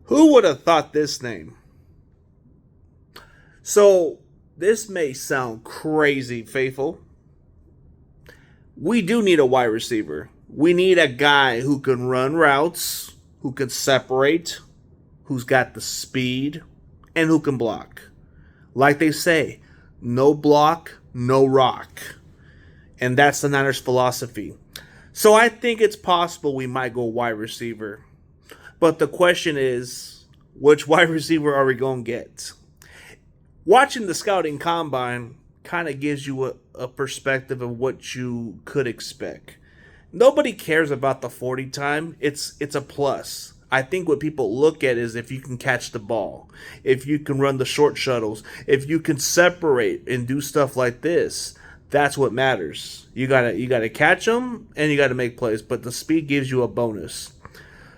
Who would have thought this name? So, this may sound crazy, faithful. We do need a wide receiver. We need a guy who can run routes, who can separate, who's got the speed, and who can block. Like they say, no block, no rock. And that's the Niners' philosophy. So I think it's possible we might go wide receiver. But the question is, which wide receiver are we going to get? Watching the scouting combine kind of gives you a perspective of what you could expect. Nobody cares about the 40 time. It's a plus. I think what people look at is if you can catch the ball, if you can run the short shuttles, if you can separate and do stuff like this. That's what matters. You gotta catch them and you gotta make plays, but the speed gives you a bonus.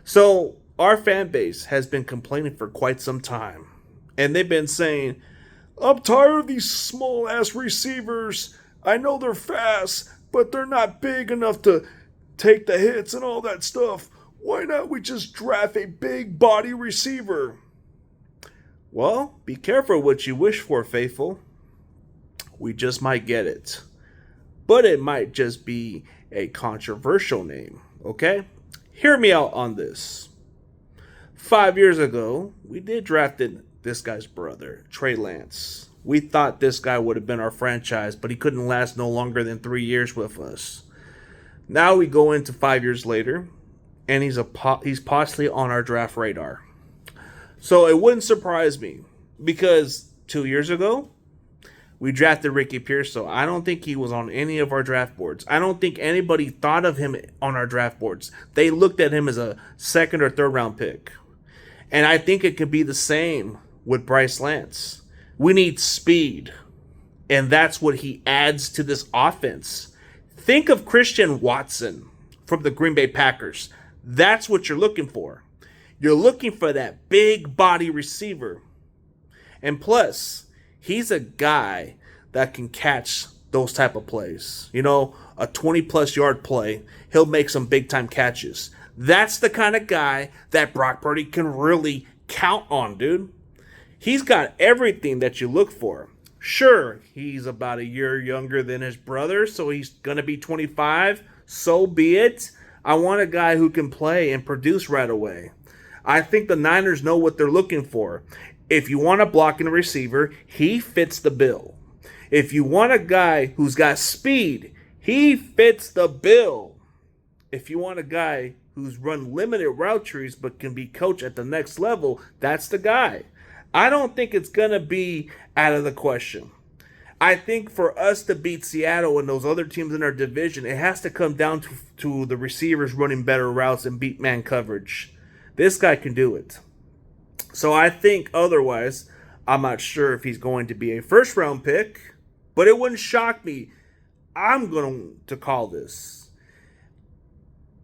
So our fan base has been complaining for quite some time, and they've been saying, "I'm tired of these small ass receivers. I know they're fast, but they're not big enough to take the hits and all that stuff. Why not we just draft a big body receiver?" Well, be careful what you wish for, faithful. We just might get it. But it might just be a controversial name, okay? Hear me out on this. 5 years ago, we did draft this guy's brother, Trey Lance. We thought this guy would have been our franchise, but he couldn't last no longer than 3 years with us. Now we go into 5 years later, and he's possibly on our draft radar. So it wouldn't surprise me, because 2 years ago, we drafted Ricky Pearsall. I don't think he was on any of our draft boards. I don't think anybody thought of him on our draft boards. They looked at him as a second or third round pick. And I think it could be the same with Bryce Lance. We need speed. And that's what he adds to this offense. Think of Christian Watson from the Green Bay Packers. That's what you're looking for. You're looking for that big body receiver. And plus, he's a guy that can catch those type of plays. You know, a 20-plus yard play, he'll make some big-time catches. That's the kind of guy that Brock Purdy can really count on, dude. He's got everything that you look for. Sure, he's about a year younger than his brother, so he's going to be 25. So be it. I want a guy who can play and produce right away. I think the Niners know what they're looking for. If you want a blocking receiver, he fits the bill. If you want a guy who's got speed, he fits the bill. If you want a guy who's run limited route trees but can be coached at the next level, that's the guy. I don't think it's going to be out of the question. I think for us to beat Seattle and those other teams in our division, it has to come down to the receivers running better routes and beat man coverage. This guy can do it. So I think otherwise, I'm not sure if he's going to be a first-round pick, but it wouldn't shock me. I'm going to call this.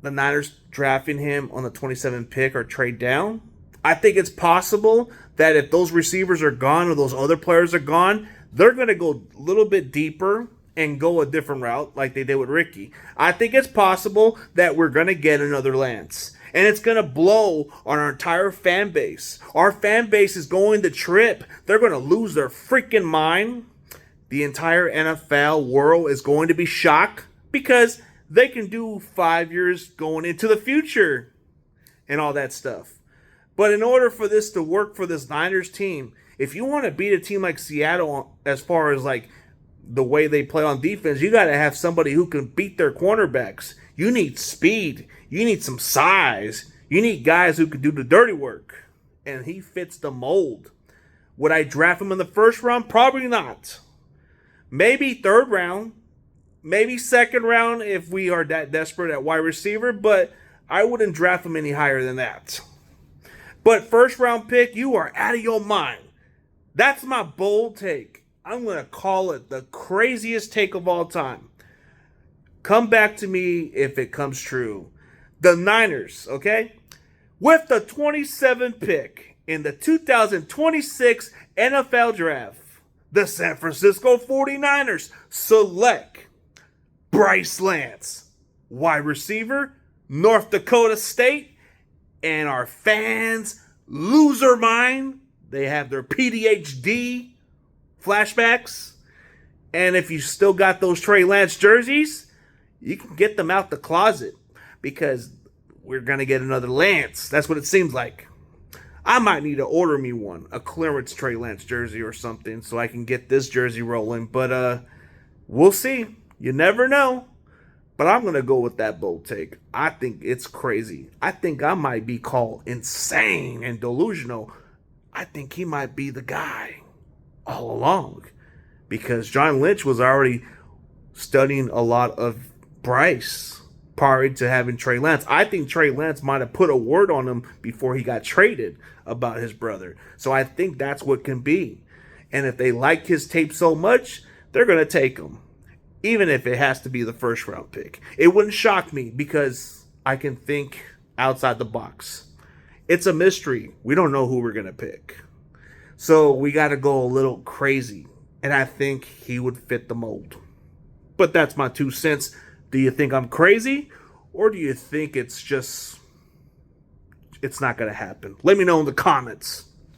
The Niners drafting him on the 27th pick or trade down. I think it's possible that if those receivers are gone or those other players are gone, they're going to go a little bit deeper and go a different route like they did with Ricky. I think it's possible that we're going to get another Lance. And it's going to blow on our entire fan base. Our fan base is going to trip. They're going to lose their freaking mind. The entire NFL world is going to be shocked because they can do 5 years going into the future and all that stuff. But in order for this to work for this Niners team, if you want to beat a team like Seattle as far as like the way they play on defense, you got to have somebody who can beat their cornerbacks. You need speed. You need some size. You need guys who can do the dirty work. And he fits the mold. Would I draft him in the first round? Probably not. Maybe third round. Maybe second round if we are that desperate at wide receiver. But I wouldn't draft him any higher than that. But first round pick, you are out of your mind. That's my bold take. I'm going to call it the craziest take of all time. Come back to me if it comes true. The Niners, okay? With the 27th pick in the 2026 NFL Draft, the San Francisco 49ers select Bryce Lance, wide receiver, North Dakota State, and our fans loser mind. They have their PTSD flashbacks. And if you still got those Trey Lance jerseys, you can get them out the closet because we're going to get another Lance. That's what it seems like. I might need to order me one, a clearance Trey Lance jersey or something, so I can get this jersey rolling. But we'll see. You never know. But I'm going to go with that bold take. I think it's crazy. I think I might be called insane and delusional. I think he might be the guy all along. Because John Lynch was already studying a lot of Bryce prior to having Trey Lance. I think Trey Lance might have put a word on him before he got traded about his brother. So I think that's what can be. And if they like his tape so much, they're going to take him. Even if it has to be the first round pick. It wouldn't shock me because I can think outside the box. It's a mystery. We don't know who we're going to pick. So we got to go a little crazy. And I think he would fit the mold. But that's my 2 cents. Do you think I'm crazy? Or do you think it's not going to happen? Let me know in the comments.